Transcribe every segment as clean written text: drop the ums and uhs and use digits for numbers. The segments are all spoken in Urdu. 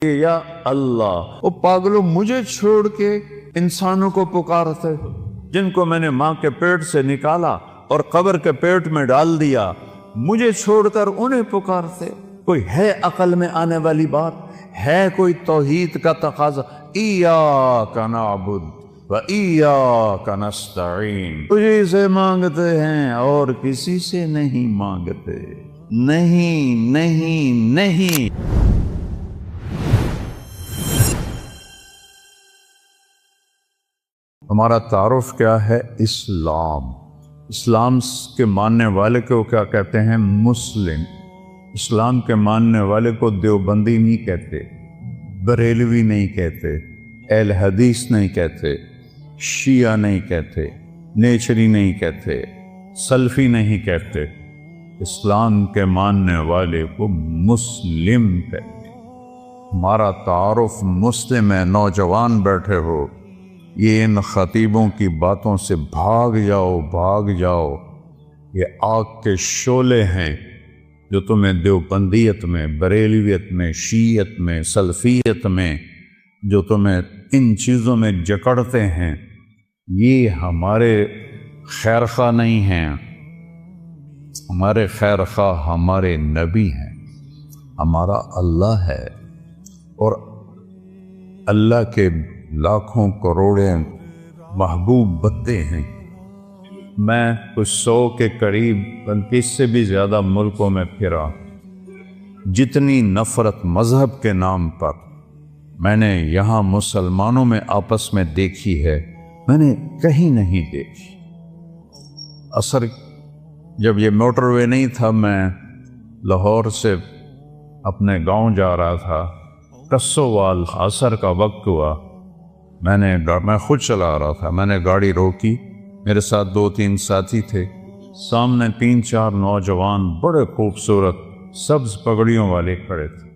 یا اللہ، وہ پاگلوں مجھے چھوڑ کے انسانوں کو پکارتے ہو جن کو میں نے ماں کے پیٹ سے نکالا اور قبر کے پیٹ میں ڈال دیا، مجھے چھوڑ کر انہیں پکارتے؟ کوئی ہے عقل میں آنے والی بات؟ ہے کوئی توحید کا تقاضا؟ ایاک نعبد و ایاک نستعین، تجھے سے مانگتے ہیں اور کسی سے نہیں مانگتے، نہیں نہیں نہیں۔ ہمارا تعارف کیا ہے؟ اسلام کے ماننے والے کو کیا کہتے ہیں؟ مسلم۔ اسلام کے ماننے والے کو دیوبندی نہیں کہتے، بریلوی نہیں کہتے، اہل حدیث نہیں کہتے، شیعہ نہیں کہتے، نیچری نہیں کہتے، سلفی نہیں کہتے۔ اسلام کے ماننے والے کو مسلم کہتے ہیں۔ ہمارا تعارف مسلم ہے۔ نوجوان بیٹھے ہو، یہ ان خطیبوں کی باتوں سے بھاگ جاؤ، بھاگ جاؤ۔ یہ آگ کے شعلے ہیں جو تمہیں دیوبندیت میں، بریلویت میں، شیعت میں، سلفیت میں، جو تمہیں ان چیزوں میں جکڑتے ہیں، یہ ہمارے خیرخواہ نہیں ہیں۔ ہمارے خیرخواہ ہمارے نبی ہیں، ہمارا اللہ ہے، اور اللہ کے لاکھوں کروڑیں محبوب بندے ہیں۔ میں کچھ 100 کے قریب، بلکہ اس سے بھی زیادہ ملکوں میں پھرا۔ جتنی نفرت مذہب کے نام پر میں نے یہاں مسلمانوں میں آپس میں دیکھی ہے، میں نے کہیں نہیں دیکھی۔ اثر جب یہ موٹر وے نہیں تھا، میں لاہور سے اپنے گاؤں جا رہا تھا، کسووال، عصر کا وقت ہوا، میں خود چلا رہا تھا، میں نے گاڑی روکی، میرے ساتھ 2-3 ساتھی تھے، سامنے 3-4 نوجوان بڑے خوبصورت سبز پگڑیوں والے کھڑے تھے۔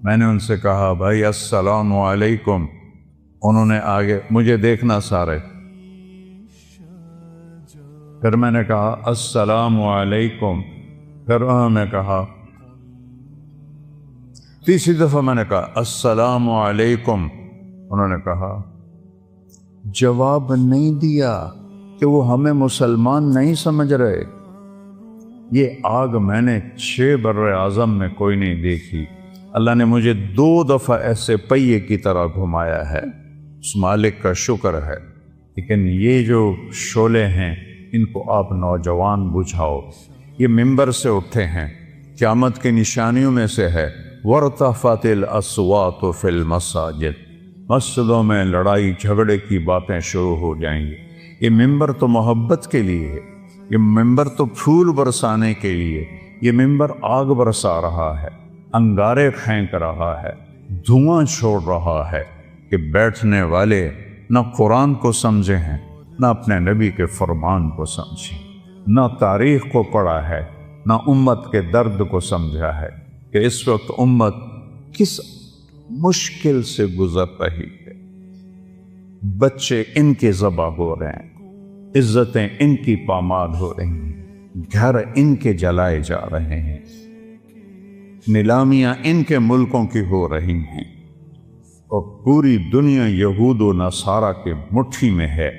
میں نے ان سے کہا، بھائی السلام علیکم۔ انہوں نے آگے مجھے دیکھنا سارے، پھر میں نے کہا السلام علیکم، پھر انہوں نے کہا، تیسری دفعہ میں نے کہا السلام علیکم، انہوں نے کہا، جواب نہیں دیا کہ وہ ہمیں مسلمان نہیں سمجھ رہے۔ یہ آگ میں نے 6 بر اعظم میں کوئی نہیں دیکھی۔ اللہ نے مجھے 2 دفعہ ایسے پہیے کی طرح گھمایا ہے، اس مالک کا شکر ہے۔ لیکن یہ جو شعلے ہیں، ان کو آپ نوجوان بجھاؤ۔ یہ ممبر سے اٹھے ہیں، قیامت کی نشانیوں میں سے ہے وَارْتَفَعَتِ الْأَصْوَاتُ فِي الْمَسَاجِدِ، مسجدوں میں لڑائی جھگڑے کی باتیں شروع ہو جائیں گی۔ یہ ممبر تو محبت کے لیے ہے، یہ ممبر تو پھول برسانے کے لیے، یہ ممبر آگ برسا رہا ہے، انگارے پھینک رہا ہے، دھواں چھوڑ رہا ہے کہ بیٹھنے والے نہ قرآن کو سمجھے ہیں، نہ اپنے نبی کے فرمان کو سمجھیں، نہ تاریخ کو پڑھا ہے، نہ امت کے درد کو سمجھا ہے کہ اس وقت امت کس مشکل سے گزر رہی ہے۔ بچے ان کے ذبح ہو رہے ہیں، عزتیں ان کی پامال ہو رہی ہیں، گھر ان کے جلائے جا رہے ہیں، نیلامیاں ان کے ملکوں کی ہو رہی ہیں، اور پوری دنیا یہود و نصارہ کے مٹھی میں ہے۔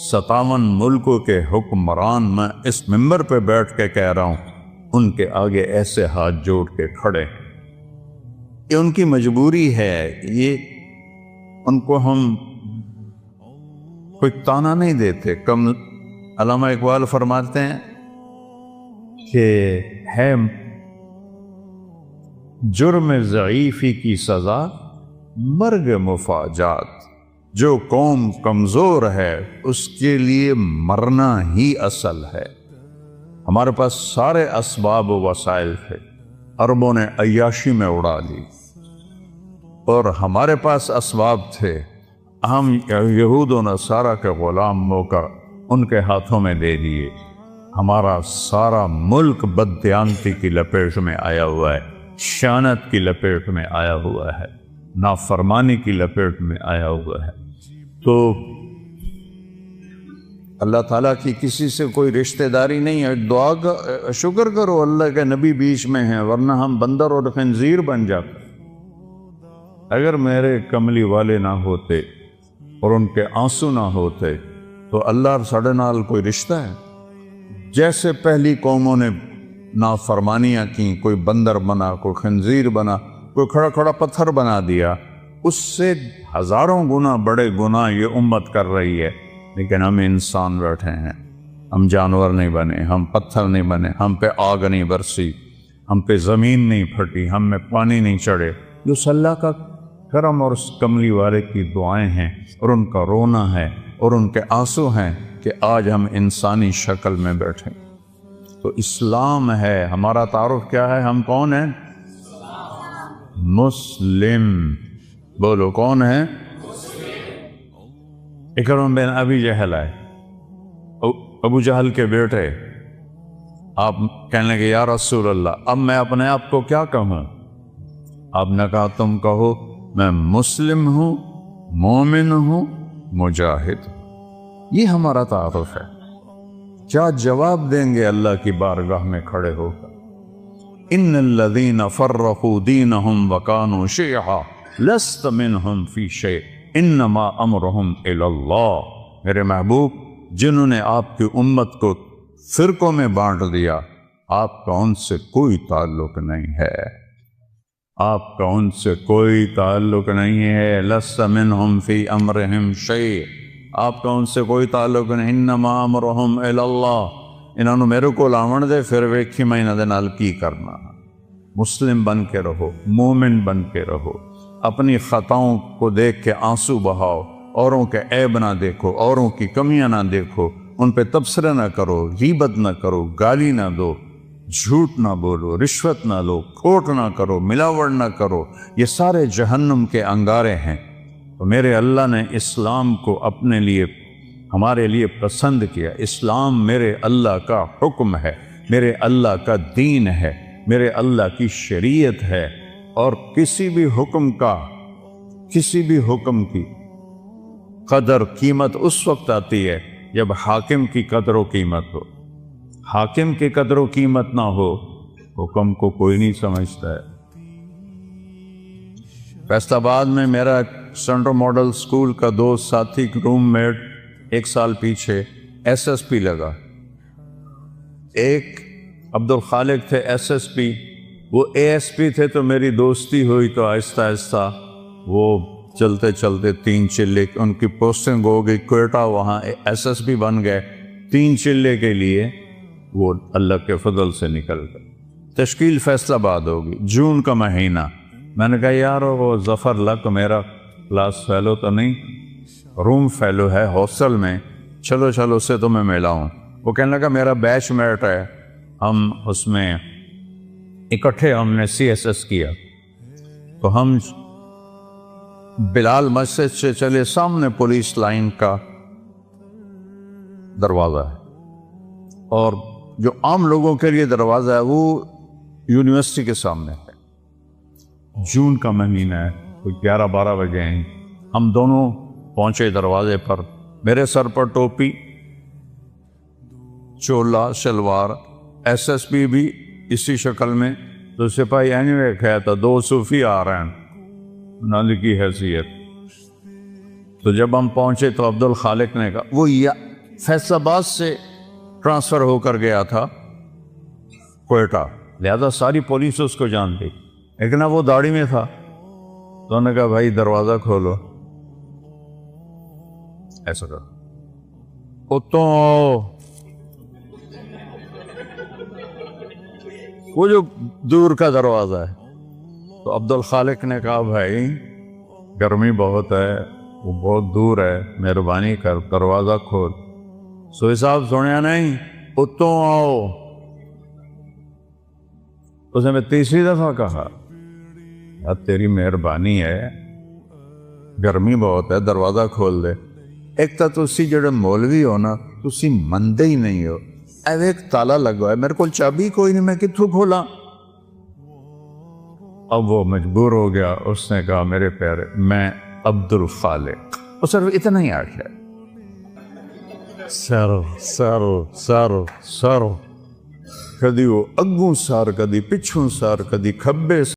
57 ملکوں کے حکمران، میں اس ممبر پہ بیٹھ کے کہہ رہا ہوں، ان کے آگے ایسے ہاتھ جوڑ کے کھڑے ہیں۔ یہ ان کی مجبوری ہے، یہ ان کو ہم کوئی تانا نہیں دیتے۔ کم علامہ اقبال فرماتے ہیں کہ ہے جرم ضعیفی کی سزا مرگ مفاجات، جو قوم کمزور ہے اس کے لیے مرنا ہی اصل ہے۔ ہمارے پاس سارے اسباب و وسائل تھے، عربوں نے عیاشی میں اڑا لی، اور ہمارے پاس اسباب تھے، ہم یہود و نصارہ کے غلام ہو کر ان کے ہاتھوں میں دے دیے۔ ہمارا سارا ملک بددیانتی کی لپیٹ میں آیا ہوا ہے، خیانت کی لپیٹ میں آیا ہوا ہے، نافرمانی کی لپیٹ میں آیا ہوا ہے۔ تو اللہ تعالیٰ کی کسی سے کوئی رشتہ داری نہیں ہے۔ دعا کا شکر کرو اللہ کے نبی بیچ میں ہیں، ورنہ ہم بندر اور خنزیر بن جاتے۔ اگر میرے کملی والے نہ ہوتے اور ان کے آنسو نہ ہوتے تو اللہ ساڑے نال کوئی رشتہ ہے؟ جیسے پہلی قوموں نے نافرمانیاں کی، کوئی بندر بنا، کوئی خنزیر بنا، کوئی کھڑا کھڑا پتھر بنا دیا، اس سے ہزاروں گنا بڑے گناہ یہ امت کر رہی ہے، لیکن ہم انسان بیٹھے ہیں، ہم جانور نہیں بنے، ہم پتھر نہیں بنے، ہم پہ آگ نہیں برسی، ہم پہ زمین نہیں پھٹی، ہم میں پانی نہیں چڑھے۔ جو اللہ کا کرم اور اس کملی والے کی دعائیں ہیں اور ان کا رونا ہے اور ان کے آنسو ہیں کہ آج ہم انسانی شکل میں بیٹھے۔ تو اسلام ہے ہمارا تعارف، کیا ہے؟ ہم کون ہیں؟ مسلم۔ بولو کون ہے؟ اکرم بن ابی جہل ہے، ابو جہل کے بیٹے۔ آپ کہنے لگے یا رسول اللہ اب میں اپنے آپ کو کیا کہوں؟ آپ نے کہا تم کہو میں مسلم ہوں، مومن ہوں، مجاہد ہوں۔ یہ ہمارا تعارف ہے۔ کیا جواب دیں گے اللہ کی بارگاہ میں کھڑے ہو کر؟ ان الذین فرقوا دینہم وکانوا شیعا لست منہم فی شیء انما امرہم الی اللہ۔ میرے محبوب، جنہوں نے آپ کی امت کو فرقوں میں بانٹ دیا، آپ کا ان سے کوئی تعلق نہیں ہے، آپ کا ان سے کوئی تعلق نہیں ہے۔ لست منہم فی امرہم شیء، آپ کا ان سے کوئی تعلق نہیں۔ انما امرہم الی اللہ، انہوں نے میرے کو لاون دے پھر ویکھی میں انہاں دے نال کی کرنا۔ مسلم بن کے رہو، مومن بن کے رہو، اپنی خطاؤں کو دیکھ کے آنسو بہاؤ، اوروں کے عیب نہ دیکھو، اوروں کی کمیاں نہ دیکھو، ان پہ تبصرہ نہ کرو، غیبت نہ کرو، گالی نہ دو، جھوٹ نہ بولو، رشوت نہ لو، کھوٹ نہ کرو، ملاوٹ نہ کرو۔ یہ سارے جہنم کے انگارے ہیں۔ تو میرے اللہ نے اسلام کو اپنے لیے، ہمارے لیے پسند کیا۔ اسلام میرے اللہ کا حکم ہے، میرے اللہ کا دین ہے، میرے اللہ کی شریعت ہے۔ اور کسی بھی حکم کی قدر قیمت اس وقت آتی ہے جب حاکم کی قدر و قیمت ہو۔ حاکم کی قدر و قیمت نہ ہو، حکم کو کوئی نہیں سمجھتا ہے۔ فیصل آباد میں میرا سینٹرل ماڈل اسکول کا دوست ساتھی روم میٹ 1 سال پیچھے SSP لگا۔ ایک عبدالخالق تھے SSP، وہ ASP تھے، تو میری دوستی ہوئی تو آہستہ آہستہ وہ چلتے چلتے 3 چلے ان کی پوسٹنگ ہو گئی کوئٹہ، وہاں SSP بن گئے۔ 3 چلے کے لیے وہ اللہ کے فضل سے نکل گئے۔ تشکیل فیصل آباد ہوگی، جون کا مہینہ۔ میں نے کہا یار وہ ظفر لک میرا کلاس فیلو تو نہیں، روم فیلو ہے ہاسٹل میں، چلو چلو اس سے تو میں ملا ہوں۔ وہ کہنے لگا میرا بیچ میٹ ہے، ہم اس میں اکٹھے ہم نے CSS کیا۔ تو ہم بلال مسجد سے چلے، سامنے پولیس لائن کا دروازہ ہے، اور جو عام لوگوں کے لیے دروازہ ہے وہ یونیورسٹی کے سامنے ہے۔ جون کا مہینہ ہے، کوئی 11-12 بجے ہیں، ہم دونوں پہنچے دروازے پر۔ میرے سر پر ٹوپی، چولا شلوار، SSP بھی اسی شکل میں، تو سپاہی اینوے کہتا 2 صوفی آ رہے ہیں نال کی حیثیت۔ تو جب ہم پہنچے تو عبدالخالق نے کہا، وہ فیصل آباد سے ٹرانسفر ہو کر گیا تھا کوئٹہ، لہذا ساری پولیس اس کو جانتی، لیکن وہ داڑھی میں تھا۔ تو انہوں نے کہا بھائی دروازہ کھولو، ایسا کرو، اتوں آؤ۔ وہ جو دور کا دروازہ ہے، تو عبدالخالق نے کہا بھائی گرمی بہت ہے، وہ بہت دور ہے، مہربانی کر دروازہ کھول۔ سوئی صاحب سنیا نہیں، اتوں آؤ۔ اس نے میں 3ری دفعہ کہا یار تیری مہربانی ہے، گرمی بہت ہے، دروازہ کھول دے۔ ایک تو تسی جڑے مولوی ہو نا، تسی مندے ہی نہیں ہو۔ ایک تالا لگا ہے، میرے کو چابی کوئی نہیں، میں کتھوں کھولا؟ اب وہ مجبور ہو گیا، اس نے کہا میرے پیارے میں عبدالخالق، اور صرف اتنا ہی آخیا، سارو سارو سارو سارو، کدی وہ اگوں سار، کدی پچھوں سار، کدی کھبے